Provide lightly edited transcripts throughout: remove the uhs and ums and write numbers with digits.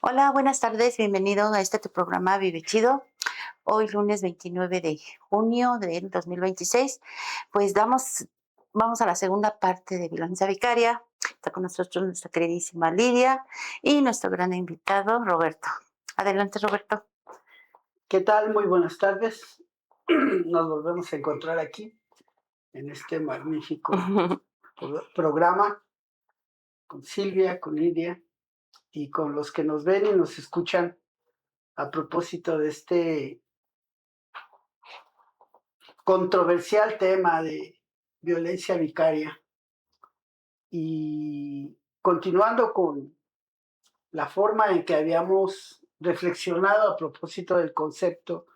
Hola, buenas tardes, bienvenido a este tu programa Vive Chido. Hoy lunes 29 de junio del 2026, pues vamos a la segunda parte de Violencia Vicaria. Está con nosotros nuestra queridísima Lidia y nuestro gran invitado Roberto. Adelante, Roberto. ¿Qué tal? Muy buenas tardes. Nos volvemos a encontrar aquí en este magnífico programa con Silvia, con Lidia y con los que nos ven y nos escuchan a propósito de este controversial tema de violencia vicaria. Y continuando con la forma en que habíamos reflexionado a propósito del concepto,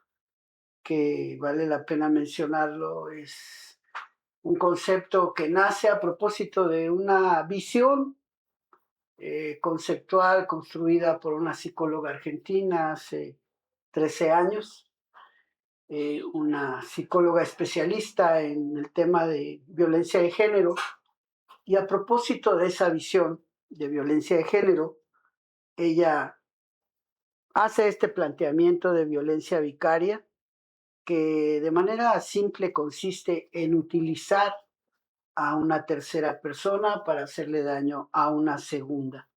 que vale la pena mencionarlo, es un concepto que nace a propósito de una visión conceptual construida por una psicóloga argentina hace 13 años, una psicóloga especialista en el tema de violencia de género. Y a propósito de esa visión de violencia de género, ella hace este planteamiento de violencia vicaria que de manera simple consiste en utilizar a una tercera persona para hacerle daño a una segunda.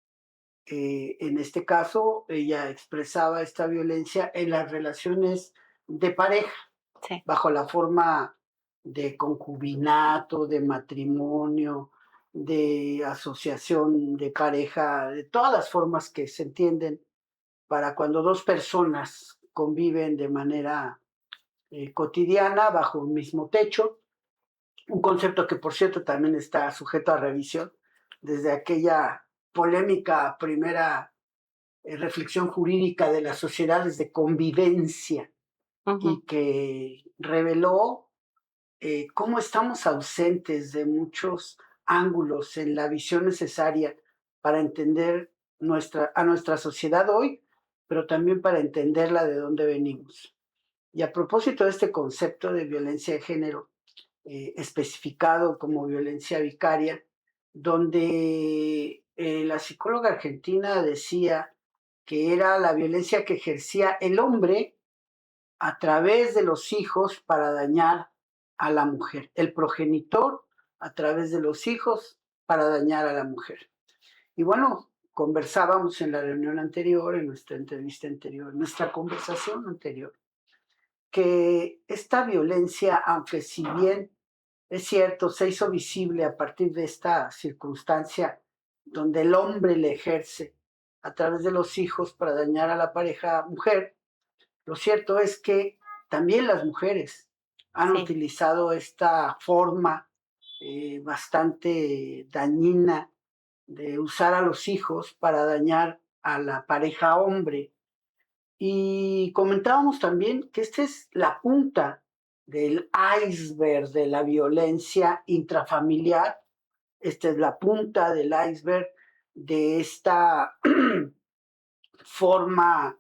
En este caso, ella expresaba esta violencia en las relaciones de pareja, Sí. bajo la forma de concubinato, de matrimonio, de asociación de pareja, de todas las formas que se entienden para cuando dos personas conviven de manera cotidiana bajo un mismo techo. Un concepto que, por cierto, también está sujeto a revisión desde aquella polémica primera reflexión jurídica de las sociedades de convivencia y que reveló cómo estamos ausentes de muchos ángulos en la visión necesaria para entender a nuestra sociedad hoy, pero también para entenderla de dónde venimos. Y a propósito de este concepto de violencia de género, especificado como violencia vicaria, donde la psicóloga argentina decía que era la violencia que ejercía el hombre a través de los hijos para dañar a la mujer, el progenitor a través de los hijos para dañar a la mujer. Y bueno, conversábamos en la reunión anterior, en nuestra entrevista anterior, en nuestra conversación anterior, que esta violencia, aunque si bien es cierto, se hizo visible a partir de esta circunstancia donde el hombre le ejerce a través de los hijos para dañar a la pareja mujer, lo cierto es que también las mujeres han Sí. utilizado esta forma bastante dañina de usar a los hijos para dañar a la pareja hombre. Y comentábamos también que esta es la punta del iceberg de la violencia intrafamiliar. Esta es la punta del iceberg de esta forma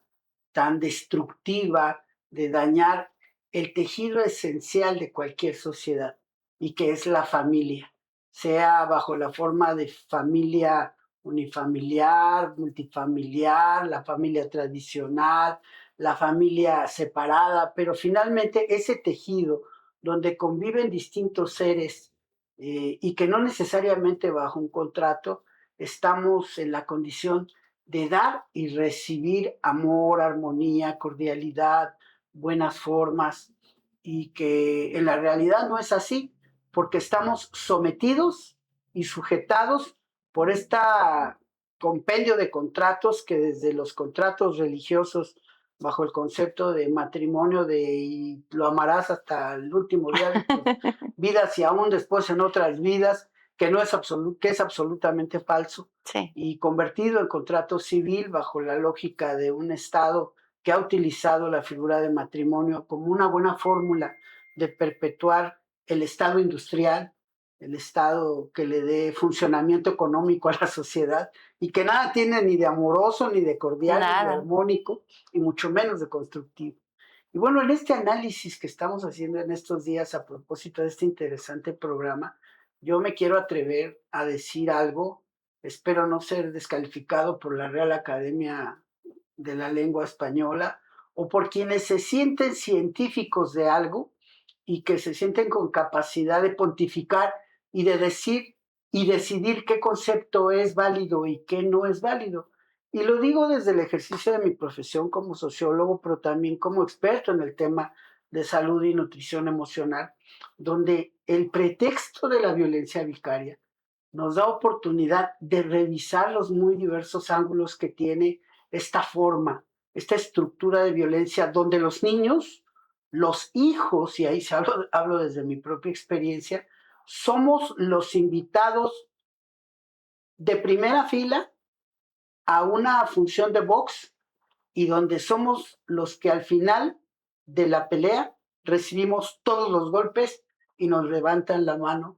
tan destructiva de dañar el tejido esencial de cualquier sociedad y que es la familia, sea bajo la forma de familia unifamiliar, multifamiliar, la familia tradicional, la familia separada, pero finalmente ese tejido donde conviven distintos seres y que no necesariamente bajo un contrato estamos en la condición de dar y recibir amor, armonía, cordialidad, buenas formas, y que en la realidad no es así, porque estamos sometidos y sujetados por este compendio de contratos que desde los contratos religiosos bajo el concepto de matrimonio de y lo amarás hasta el último día de tus vidas y aún después en otras vidas, que no es que es absolutamente falso, Sí. y convertido en contrato civil bajo la lógica de un Estado que ha utilizado la figura de matrimonio como una buena fórmula de perpetuar el Estado industrial, el Estado que le dé funcionamiento económico a la sociedad y que nada tiene ni de amoroso, ni de cordial, ni de Nada. armónico, y mucho menos de constructivo. Y bueno, en este análisis que estamos haciendo en estos días a propósito de este interesante programa, yo me quiero atrever a decir algo. Espero no ser descalificado por la Real Academia de la lengua española o por quienes se sienten científicos de algo y que se sienten con capacidad de pontificar y de decir y decidir qué concepto es válido y qué no es válido. Y lo digo desde el ejercicio de mi profesión como sociólogo, pero también como experto en el tema de salud y nutrición emocional, donde el pretexto de la violencia vicaria nos da oportunidad de revisar los muy diversos ángulos que tiene esta forma, esta estructura de violencia, donde los niños, los hijos, y ahí hablo desde mi propia experiencia, somos los invitados de primera fila a una función de box y donde somos los que al final de la pelea recibimos todos los golpes y nos levantan la mano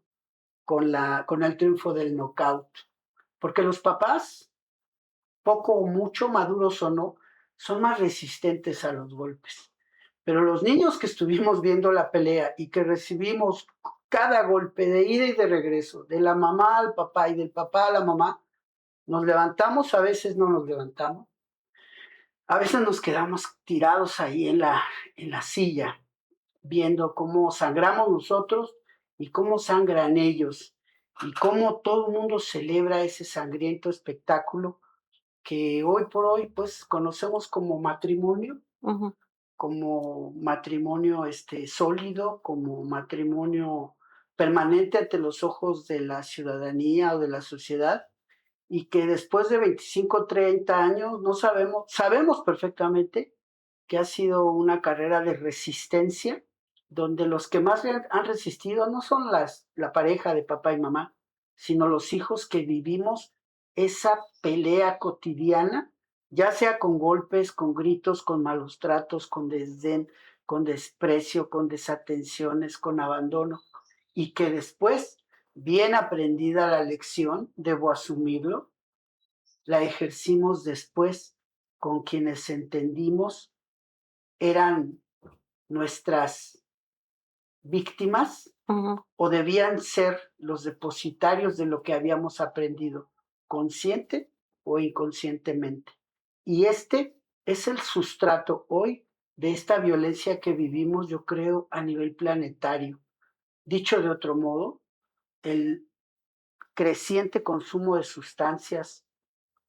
con el triunfo del knockout. Porque los papás, poco o mucho, maduros o no, son más resistentes a los golpes. Pero los niños que estuvimos viendo la pelea y que recibimos cada golpe de ida y de regreso, de la mamá al papá y del papá a la mamá, nos levantamos, a veces no nos levantamos, a veces nos quedamos tirados ahí en la silla, viendo cómo sangramos nosotros y cómo sangran ellos, y cómo todo el mundo celebra ese sangriento espectáculo que hoy por hoy pues conocemos Ujú. como matrimonio sólido, como matrimonio permanente ante los ojos de la ciudadanía o de la sociedad, y que después de 25, 30 años no sabemos perfectamente que ha sido una carrera de resistencia, donde los que más han resistido no son la pareja de papá y mamá, sino los hijos que vivimos esa pelea cotidiana, ya sea con golpes, con gritos, con malos tratos, con desdén, con desprecio, con desatenciones, con abandono, y que después, bien aprendida la lección, debo asumirlo, la ejercimos después con quienes entendimos eran nuestras víctimas Ujú. o debían ser los depositarios de lo que habíamos aprendido, consciente o inconscientemente. Y este es el sustrato hoy de esta violencia que vivimos, yo creo, a nivel planetario. Dicho de otro modo, el creciente consumo de sustancias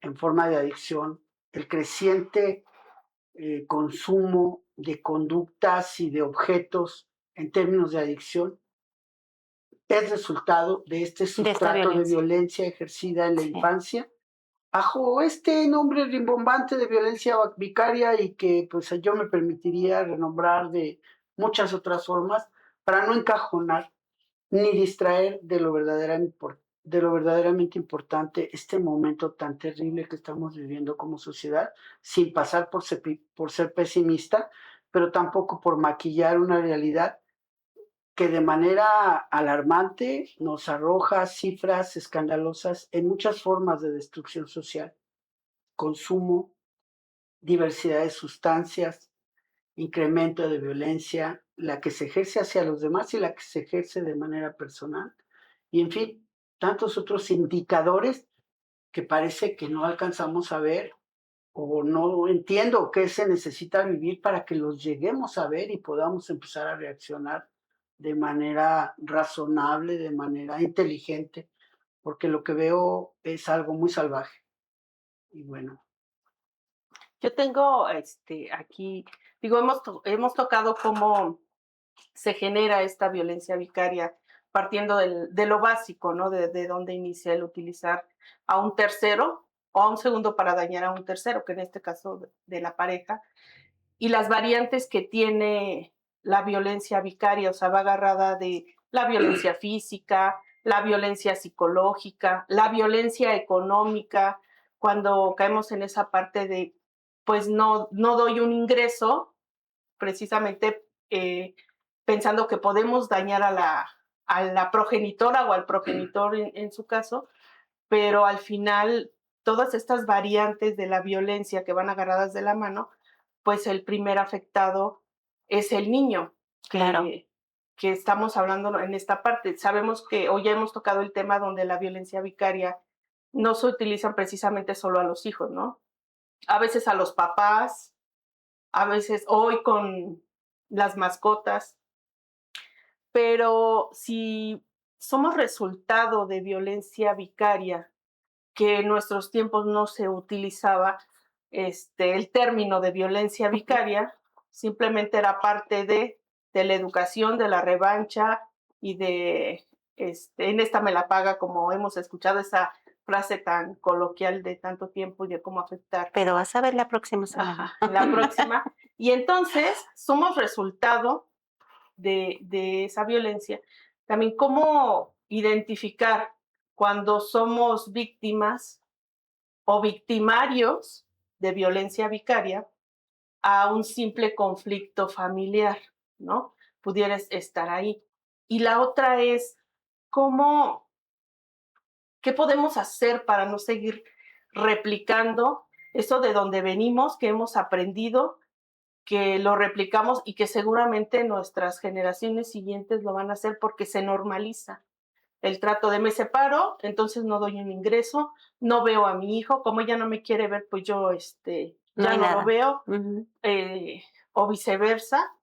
en forma de adicción, el creciente consumo de conductas y de objetos en términos de adicción es resultado de este De esta sustrato de violencia. violencia ejercida en la Sí. infancia bajo este nombre rimbombante de violencia vicaria y que pues yo me permitiría renombrar de muchas otras formas para no encajonar ni distraer de lo verdaderamente importante este momento tan terrible que estamos viviendo como sociedad, sin pasar por ser pesimista, pero tampoco por maquillar una realidad que de manera alarmante nos arroja cifras escandalosas en muchas formas de destrucción social, consumo, diversidad de sustancias, incremento de violencia, la que se ejerce hacia los demás y la que se ejerce de manera personal. Y en fin, tantos otros indicadores que parece que no alcanzamos a ver o no entiendo qué se necesita vivir para que los lleguemos a ver y podamos empezar a reaccionar de manera razonable, de manera inteligente, porque lo que veo es algo muy salvaje. Y bueno, Yo tengo, aquí, digo, hemos tocado cómo se genera esta violencia vicaria partiendo de lo básico, ¿no? De dónde inicia el utilizar a un tercero o a un segundo para dañar a un tercero, que en este caso de la pareja, y las variantes que tiene la violencia vicaria, o sea, va agarrada de la violencia física, la violencia psicológica, la violencia económica, cuando caemos en esa parte de, pues no doy un ingreso, precisamente pensando que podemos dañar a la progenitora o al progenitor en su caso, pero al final todas estas variantes de la violencia que van agarradas de la mano, pues el primer afectado es el niño, Claro. que estamos hablando en esta parte. Sabemos que hoy ya hemos tocado el tema donde la violencia vicaria no se utiliza precisamente solo a los hijos, ¿no? a veces a los papás, a veces hoy con las mascotas, pero si somos resultado de violencia vicaria, que en nuestros tiempos no se utilizaba el término de violencia vicaria, simplemente era parte de la educación, de la revancha y de en esta me la paga, como hemos escuchado esa frase tan coloquial de tanto tiempo y de cómo afectar. Pero vas a ver la próxima semana. Ajá, la próxima. Y entonces somos resultado de esa violencia. También cómo identificar cuando somos víctimas o victimarios de violencia vicaria a un simple conflicto familiar, ¿no? Pudieras estar ahí. Y la otra es cómo, qué podemos hacer para no seguir replicando eso de donde venimos, que hemos aprendido, que lo replicamos y que seguramente nuestras generaciones siguientes lo van a hacer porque se normaliza el trato de me separo, entonces no doy un ingreso, no veo a mi hijo, como ella no me quiere ver, pues yo ya no lo veo, o viceversa.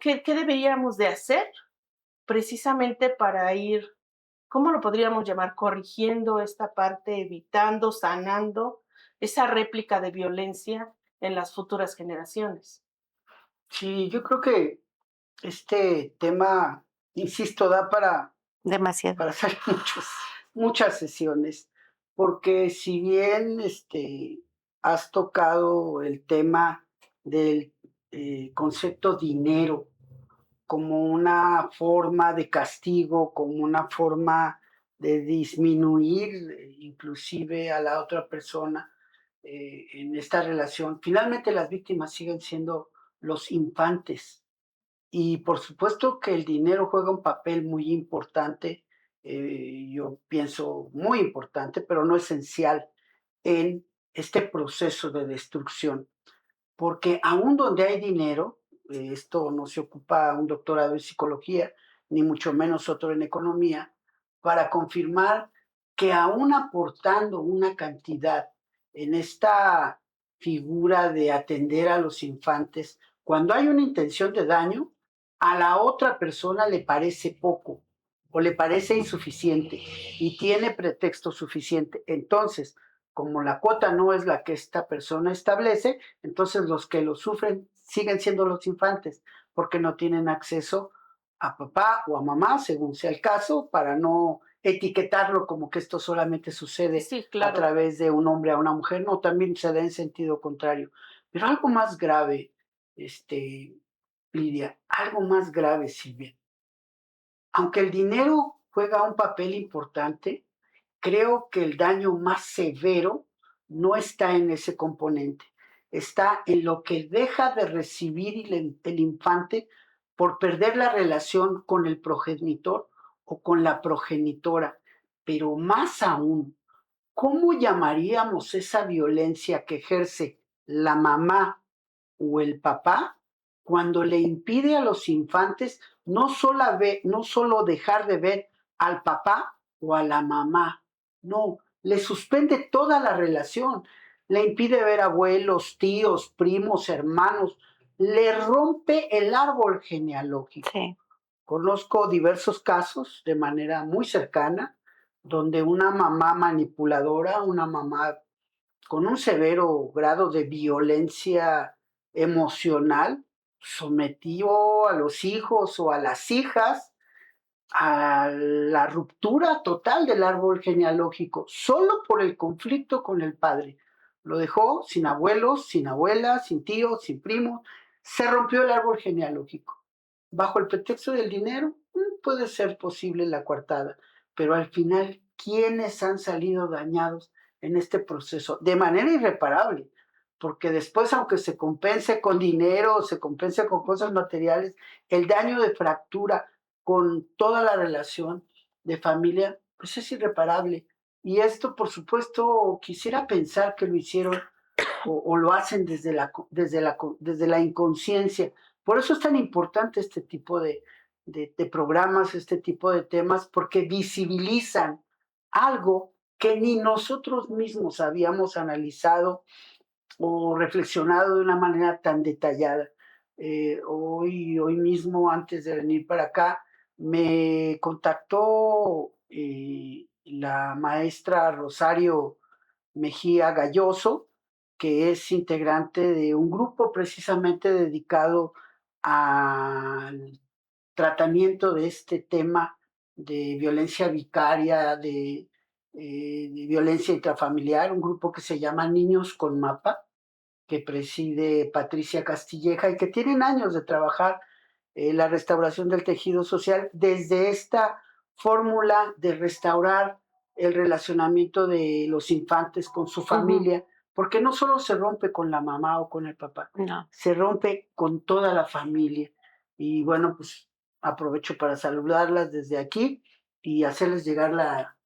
¿Qué deberíamos de hacer precisamente para ir, cómo lo podríamos llamar, corrigiendo esta parte, evitando, sanando esa réplica de violencia en las futuras generaciones? Sí, yo creo que este tema, insisto, da Demasiado. para hacer muchas sesiones, porque si bien has tocado el tema del concepto dinero como una forma de castigo, como una forma de disminuir inclusive a la otra persona en esta relación, finalmente las víctimas siguen siendo los infantes. Y por supuesto que el dinero juega un papel muy importante, yo pienso muy importante, pero no esencial en este proceso de destrucción. Porque aún donde hay dinero, esto no se ocupa un doctorado en psicología, ni mucho menos otro en economía, para confirmar que aún aportando una cantidad en esta figura de atender a los infantes, cuando hay una intención de daño, a la otra persona le parece poco o le parece insuficiente y tiene pretexto suficiente. Entonces, como la cuota no es la que esta persona establece, entonces los que lo sufren siguen siendo los infantes, porque no tienen acceso a papá o a mamá, según sea el caso, para no etiquetarlo como que esto solamente sucede Sí, a claro. través de un hombre a una mujer, no, también se da en sentido contrario. Pero algo más grave, Lidia, algo más grave, Silvia. Aunque el dinero juega un papel importante, creo que el daño más severo no está en ese componente, está en lo que deja de recibir el infante por perder la relación con el progenitor o con la progenitora. Pero más aún, ¿cómo llamaríamos esa violencia que ejerce la mamá o el papá cuando le impide a los infantes no solo dejar de ver al papá o a la mamá, no, le suspende toda la relación, le impide ver abuelos, tíos, primos, hermanos, le rompe el árbol genealógico? Sí. Conozco diversos casos de manera muy cercana donde una mamá manipuladora, una mamá con un severo grado de violencia emocional, sometió a los hijos o a las hijas a la ruptura total del árbol genealógico, solo por el conflicto con el padre. Lo dejó sin abuelos, sin abuelas, sin tíos, sin primos. Se rompió el árbol genealógico. Bajo el pretexto del dinero, puede ser posible la coartada, pero al final, ¿quiénes han salido dañados en este proceso? De manera irreparable, porque después, aunque se compense con dinero o se compense con cosas materiales, el daño de fractura con toda la relación de familia, pues es irreparable. Y esto, por supuesto, quisiera pensar que lo hicieron o lo hacen desde la inconsciencia. Por eso es tan importante este tipo de programas, este tipo de temas, porque visibilizan algo que ni nosotros mismos habíamos analizado o reflexionado de una manera tan detallada. Hoy mismo, antes de venir para acá, me contactó la maestra Rosario Mejía Galloso, que es integrante de un grupo precisamente dedicado al tratamiento de este tema de violencia vicaria, de violencia intrafamiliar, un grupo que se llama Niños con Mapa, que preside Patricia Castilleja y que tienen años de trabajar la restauración del tejido social desde esta fórmula de restaurar el relacionamiento de los infantes con su familia, porque no solo se rompe con la mamá o con el papá, No. se rompe con toda la familia. Y bueno, pues aprovecho para saludarlas desde aquí y hacerles llegar la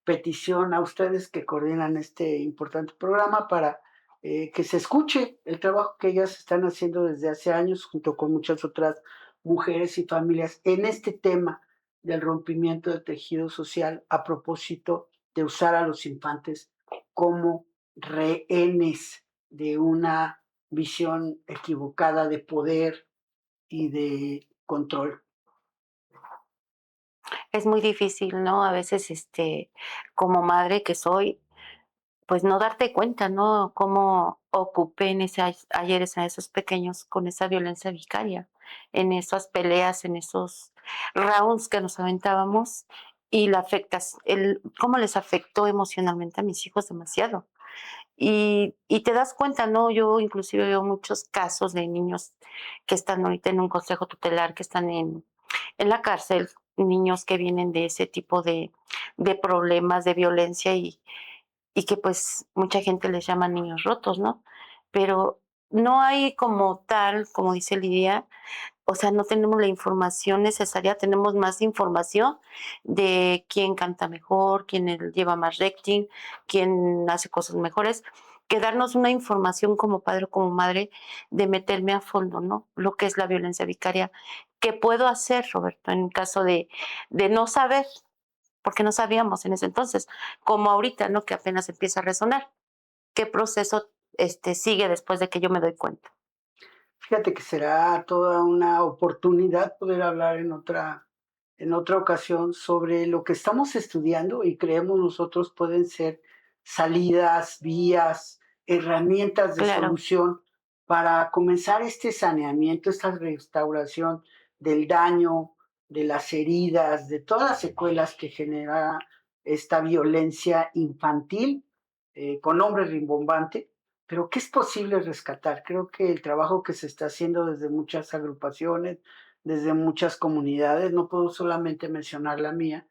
petición a ustedes que coordinan este importante programa para que se escuche el trabajo que ellas están haciendo desde hace años junto con muchas otras mujeres y familias en este tema del rompimiento del tejido social a propósito de usar a los infantes como rehenes de una visión equivocada de poder y de control. Es muy difícil, ¿no? A veces, como madre que soy, pues no darte cuenta, ¿no? Cómo ocupé en ayeres a esos pequeños con esa violencia vicaria, en esas peleas, en esos rounds que nos aventábamos y cómo les afectó emocionalmente a mis hijos demasiado. Y te das cuenta, ¿no? Yo inclusive veo muchos casos de niños que están ahorita en un consejo tutelar, que están en la cárcel, niños que vienen de ese tipo de problemas, de violencia y que pues mucha gente les llama niños rotos, ¿no? Pero no hay como tal, como dice Lidia, o sea, no tenemos la información necesaria, tenemos más información de quién canta mejor, lleva más rating, quién hace cosas mejores, que darnos una información como padre o como madre de meterme a fondo, ¿no? Lo que es la violencia vicaria. ¿Qué puedo hacer, Roberto, en caso de no saber? Porque no sabíamos en ese entonces, como ahorita, ¿no? Que apenas empieza a resonar. ¿Qué proceso sigue después de que yo me doy cuenta? Fíjate que será toda una oportunidad poder hablar en otra ocasión sobre lo que estamos estudiando y creemos nosotros pueden ser salidas, vías, herramientas de Claro. solución para comenzar este saneamiento, esta restauración del daño, de las heridas, de todas las secuelas que genera esta violencia infantil con nombre rimbombante, pero ¿qué es posible rescatar? Creo que el trabajo que se está haciendo desde muchas agrupaciones, desde muchas comunidades, no puedo solamente mencionar la mía,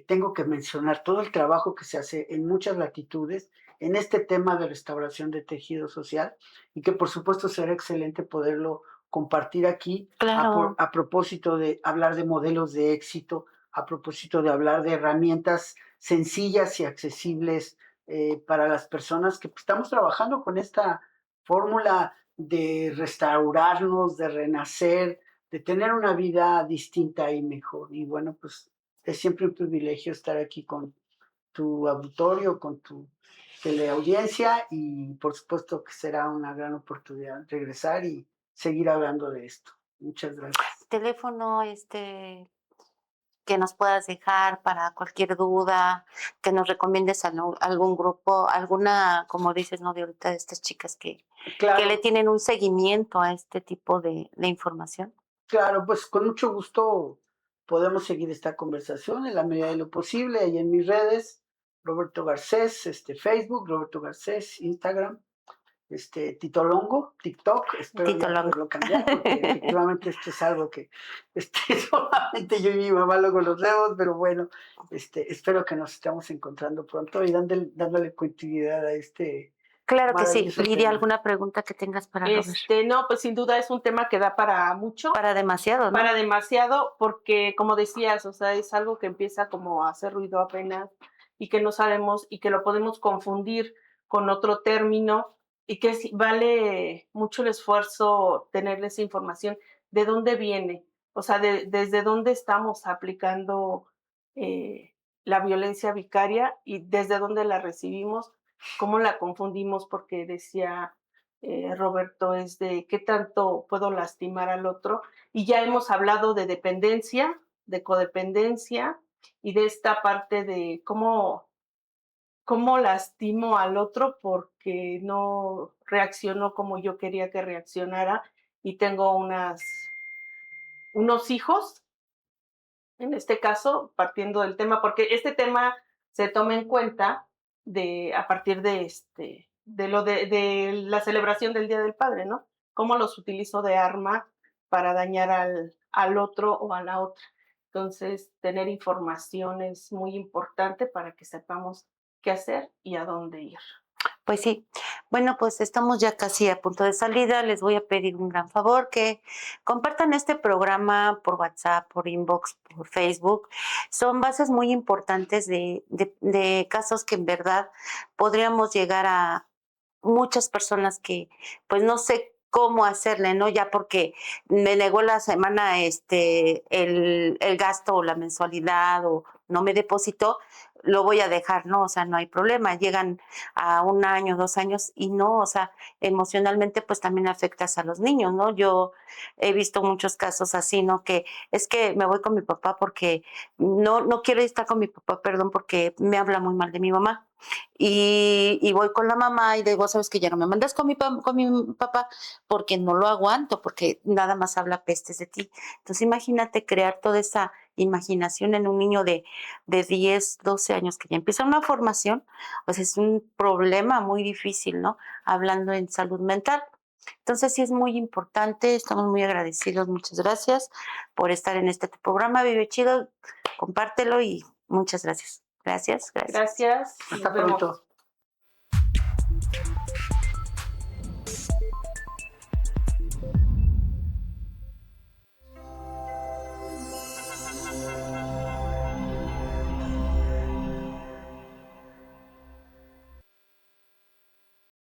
tengo que mencionar todo el trabajo que se hace en muchas latitudes en este tema de restauración de tejido social y que por supuesto será excelente poderlo compartir aquí Claro. a propósito de hablar de modelos de éxito, a propósito de hablar de herramientas sencillas y accesibles para las personas que estamos trabajando con esta fórmula de restaurarnos, de renacer, de tener una vida distinta y mejor. Y bueno, pues es siempre un privilegio estar aquí con tu auditorio, con tu teleaudiencia y por supuesto que será una gran oportunidad regresar y seguir hablando de esto. Muchas gracias. Teléfono, que nos puedas dejar para cualquier duda, que nos recomiendes algún grupo, alguna, como dices, ¿no? De ahorita de estas chicas que le Claro, tienen un seguimiento a este tipo de información. claro, pues con mucho gusto podemos seguir esta conversación en la medida de lo posible ahí en mis redes, Roberto Garcés, Facebook, Roberto Garcés, Instagram, Tito Longo, TikTok, espero Tito ya Longo. poderlo cambiar porque efectivamente esto es algo que solamente yo y mi mamá lo conocemos, pero bueno, espero que nos estemos encontrando pronto y dándole continuidad a este Claro que sí. maravilloso Lidia, tema. ¿alguna pregunta que tengas para Robert? No, pues sin duda es un tema que da para mucho, Para demasiado, ¿no? para demasiado, porque como decías, o sea, es algo que empieza como a hacer ruido apenas y que no sabemos y que lo podemos confundir con otro término y que vale mucho el esfuerzo tener esa información, de dónde viene, o sea, desde dónde estamos aplicando la violencia vicaria y desde dónde la recibimos, cómo la confundimos, porque decía Roberto, es de qué tanto puedo lastimar al otro. Y ya hemos hablado de dependencia, de codependencia y de esta parte de cómo lastimo al otro porque no reaccionó como yo quería que reaccionara y tengo unos hijos, en este caso, partiendo del tema, porque este tema se toma en cuenta a partir de la celebración del Día del Padre, ¿no? Cómo los utilizo de arma para dañar al otro o a la otra. Entonces, tener información es muy importante para que sepamos qué hacer y a dónde ir. Pues sí. Bueno, pues estamos ya casi a punto de salida. Les voy a pedir un gran favor, que compartan este programa por WhatsApp, por inbox, por Facebook. Son bases muy importantes de casos que en verdad podríamos llegar a muchas personas que, pues, no sé cómo hacerle, ¿no? Ya porque me negó la semana, el gasto o la mensualidad o no me depositó, lo voy a dejar, ¿no? O sea, no hay problema. Llegan a 1 año, 2 años y no, o sea, emocionalmente, pues, también afectas a los niños, ¿no? Yo he visto muchos casos así, ¿no? Que es que me voy con mi papá porque no quiero estar con mi papá, perdón, porque me habla muy mal de mi mamá. Y voy con la mamá y le digo, sabes que ya no me mandas con mi papá porque no lo aguanto, porque nada más habla pestes de ti. Entonces imagínate crear toda esa imaginación en un niño de 10, 12 años que ya empieza una formación, pues es un problema muy difícil, ¿no? Hablando en salud mental. Entonces sí es muy importante, estamos muy agradecidos, muchas gracias por estar en este tu programa, Vive Chido, compártelo y muchas gracias. Gracias, gracias. Gracias. Hasta Nos vemos. pronto.